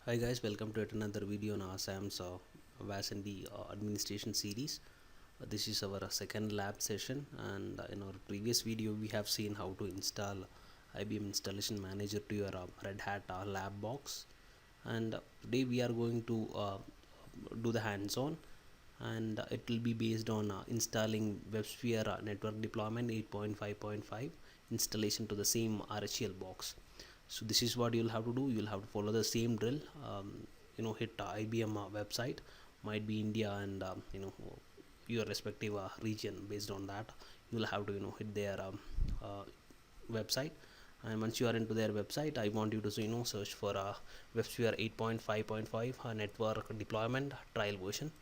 Hi guys, welcome to yet another video on our SAM's WAS-ND administration series. This is our second lab session, and in our previous video we have seen how to install IBM Installation Manager to your Red Hat lab box, and today we are going to do the hands-on, and it will be based on installing WebSphere network deployment 8.5.5 installation to the same RHEL box. So this is what you'll have to do. You'll have to follow the same drill. Hit IBM website, might be India, and your respective region. Based on that, you'll have to hit their uh, website. And once you are into their website, I want you to search for WebSphere 8.5.5 network deployment trial version,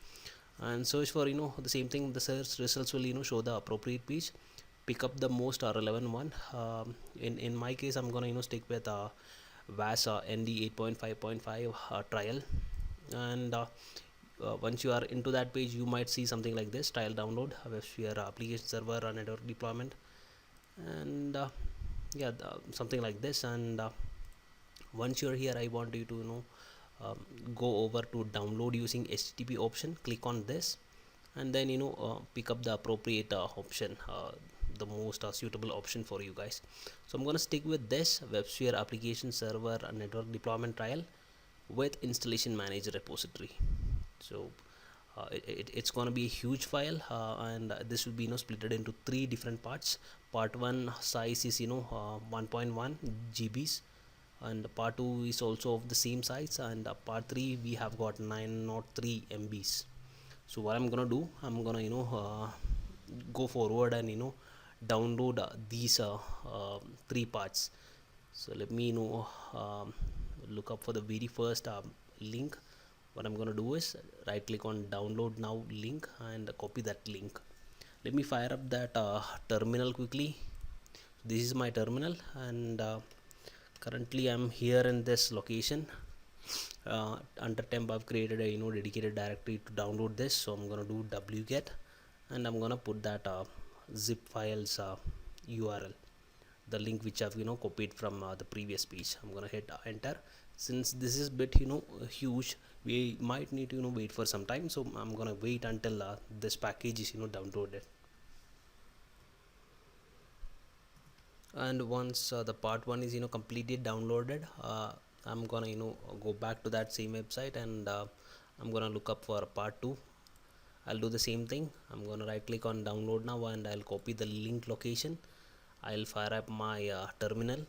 and search for the same thing. The search results will show the appropriate page. Pick up the most relevant one. In my case, I'm gonna stick with WAS-ND 8.5.5 trial. And once you are into that page, you might see something like this: trial download, WebSphere application server, network deployment, and yeah, something like this. And once you're here, I want you to go over to download using HTTP option. Click on this, and then pick up the appropriate option, the most suitable option for you guys. So I'm gonna stick with this WebSphere application server network deployment trial with installation manager repository. So it's gonna be a huge file, and this will be splitted into three different parts. Part 1 size is 1.1 GBs, and part 2 is also of the same size, and part 3 we have got 903 MBs. So what I'm gonna do, I'm gonna go forward and download these three parts. So let me look up for the very first link. What I'm gonna do is right click on download now link and copy that link. Let me fire up that terminal quickly. This is my terminal, and currently I'm here in this location. Under temp I've created a dedicated directory to download this, so I'm gonna do wget, and I'm gonna put that zip files URL, the link which I've copied from the previous page. I'm gonna hit enter. Since this is bit huge, we might need to wait for some time, so I'm gonna wait until this package is downloaded. And once the part 1 is completely downloaded, I'm gonna go back to that same website, and I'm gonna look up for part 2. I'll do the same thing. I'm gonna right click on download now, and I'll copy the link location. I'll fire up my terminal,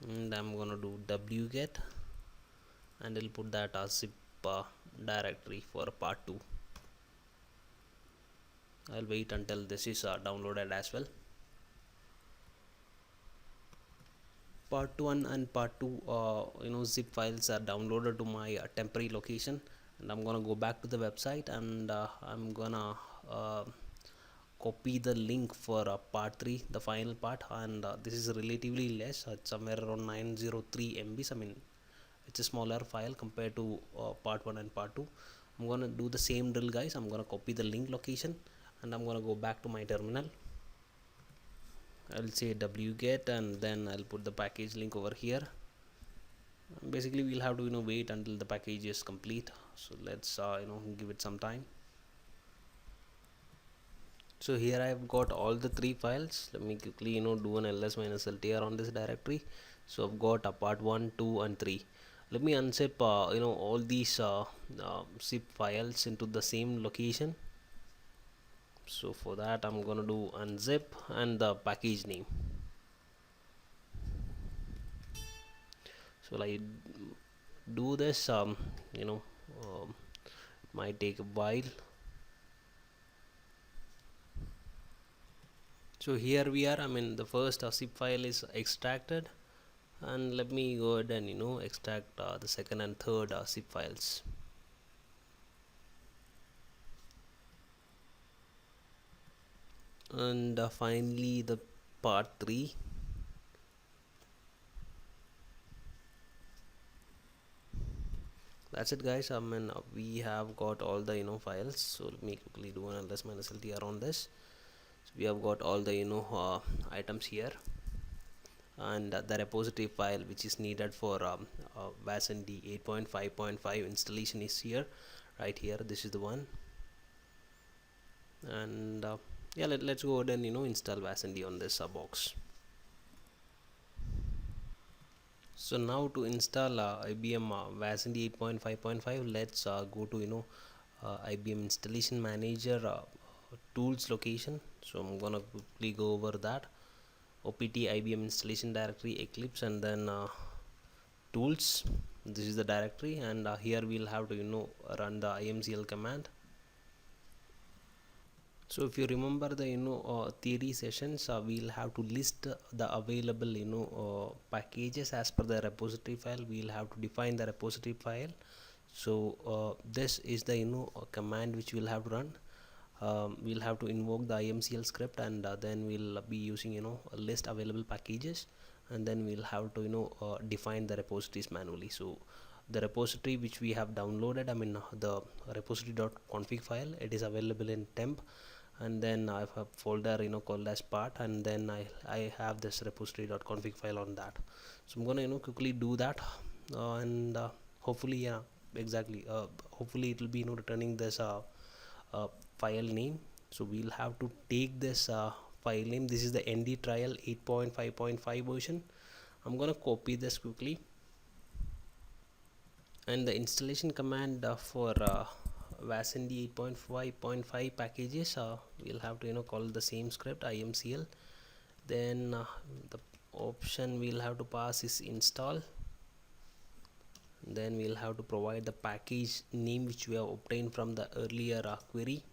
and I'm gonna do wget, and I'll put that zip directory for part 2. I'll wait until this is downloaded as well. Part 1 and part 2 zip files are downloaded to my temporary location, and I'm gonna go back to the website, and I'm gonna copy the link for part 3, the final part. And this is relatively less, it's somewhere around 903 MBs. I mean, it's a smaller file compared to part 1 and part 2. I'm gonna do the same drill, guys. I'm gonna copy the link location, and I'm gonna go back to my terminal. I'll say wget, and then I'll put the package link over here. Basically we'll have to wait until the package is complete, so let's give it some time. So here I've got all the three files. Let me quickly do an ls minus ltr on this directory. So I've got part 1, 2 and 3. Let me unzip all these zip files into the same location. So for that I'm gonna do unzip and the package name. So I do this, might take a while. So here we are. I mean, the first zip file is extracted, and let me go ahead and extract the second and third zip files. And finally the part 3. That's it, guys. I mean, we have got all the files. So let me quickly do an ls minus ltr on this. So we have got all the items here, and the repository file which is needed for WASND 8.5.5 installation is here, right here. This is the one. And yeah, let's go ahead and install WASND on this box. So now to install IBM WASND 8.5.5, let's go to IBM installation manager tools location. So I'm gonna quickly go over that. OPT IBM installation directory, Eclipse, and then tools. This is the directory, and here we'll have to run the imcl command. So if you remember the theory sessions, we'll have to list the available packages as per the repository file. We'll have to define the repository file. So this is the command which we'll have to run. We'll have to invoke the imcl script, and then we'll be using a list available packages, and then we'll have to define the repositories manually. So the repository which we have downloaded, I mean the repository.config file, it is available in temp, and then I have a folder called as part, and then I have this repository.config file on that. So I'm gonna quickly do that, and hopefully, yeah, exactly, hopefully it will be returning this file name. So we'll have to take this file name. This is the ND trial 8.5.5 version. I'm gonna copy this quickly, and the installation command for WASND 8.5.5 packages, we'll have to call the same script, imcl. Then the option we'll have to pass is install. Then we'll have to provide the package name which we have obtained from the earlier query.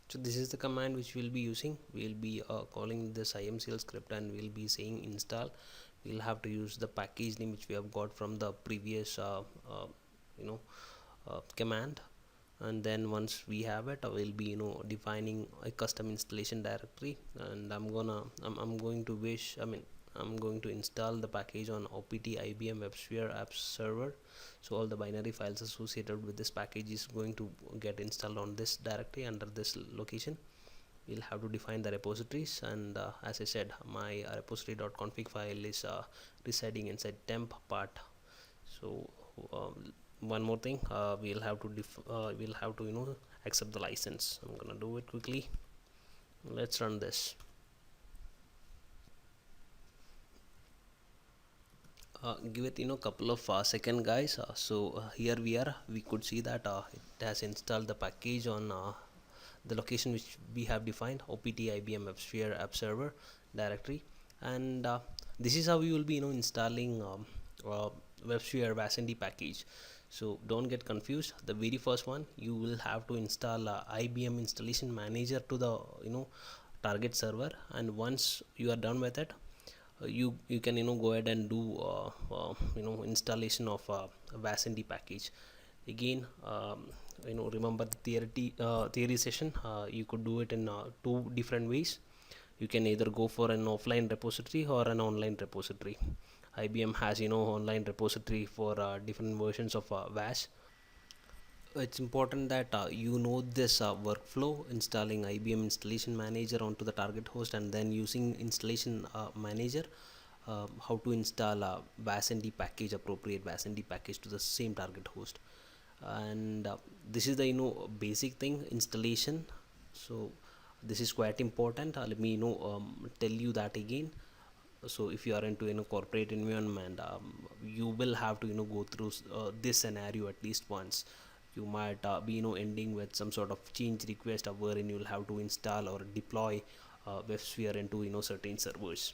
So this is the command which we'll be using. We'll be calling this imcl script, and we'll be saying install. We'll have to use the package name which we have got from the previous command, and then once we have it, we'll be defining a custom installation directory, and I'm going to install the package on opt IBM WebSphere app server. So all the binary files associated with this package is going to get installed on this directory under this location. We'll have to define the repositories, and as I said, my repository.config file is residing inside temp part. So one more thing, we'll have to accept the license. I'm gonna do it quickly. Let's run this. Give it couple of second, guys. So here we could see that it has installed the package on the location which we have defined, opt IBM WebSphere app server directory, and this is how we will be installing WebSphere WASND package. So don't get confused. The very first one, you will have to install IBM installation manager to the target server, and once you are done with it, you can go ahead and do installation of WASND package. Again, remember the theory session, you could do it in two different ways. You can either go for an offline repository or an online repository. IBM has online repository for different versions of WAS. It's important that this workflow, installing IBM installation manager onto the target host, and then using installation manager, how to install WASND package, appropriate WASND package to the same target host. And this is the basic thing, installation. So this is quite important. Let me tell you that again. So if you are into corporate environment, you will have to go through this scenario at least once. You might be ending with some sort of change request, wherein you will have to install or deploy WebSphere into certain servers.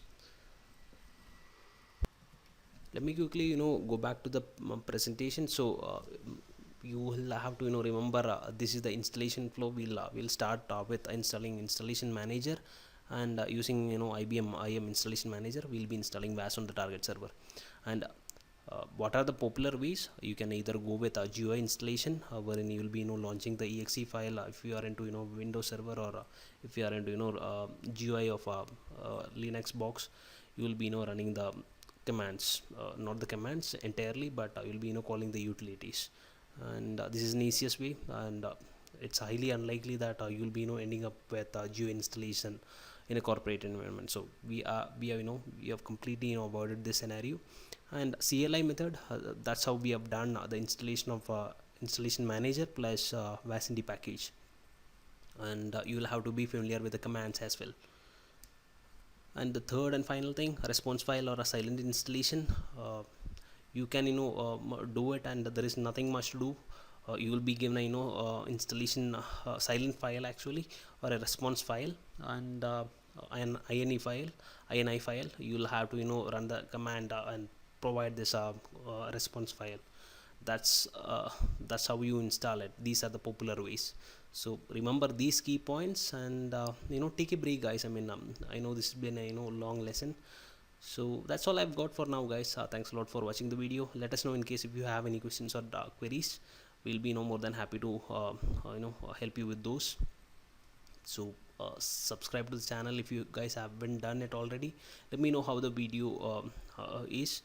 Let me quickly go back to the presentation. So you will have to remember, this is the installation flow. We'll start with installing installation manager, and using IBM IM installation manager, we'll be installing WAS on the target server. And what are the popular ways? You can either go with a GUI installation, wherein you will be launching the exe file if you are into Windows Server, or if you are into GUI of Linux box, you will be running the commands, not the commands entirely, but you will be calling the utilities. And this is an easiest way, and it's highly unlikely that you will be ending up with GUI installation in a corporate environment. So we have completely avoided this scenario. And CLI method, that's how we have done the installation of installation manager plus WASND package. And you will have to be familiar with the commands as well. And the third and final thing, a response file or a silent installation, you can do it, and there is nothing much to do. You will be given a installation silent file actually, or a response file, and an ini file. You will have to run the command and provide this response file. That's how you install it. These are the popular ways. So remember these key points, and take a break, guys. I know this has been a long lesson. So that's all I've got for now, guys. Thanks a lot for watching the video. Let us know in case if you have any questions or queries. We'll be more than happy to help you with those. So subscribe to the channel if you guys haven't done it already. Let me know how the video is.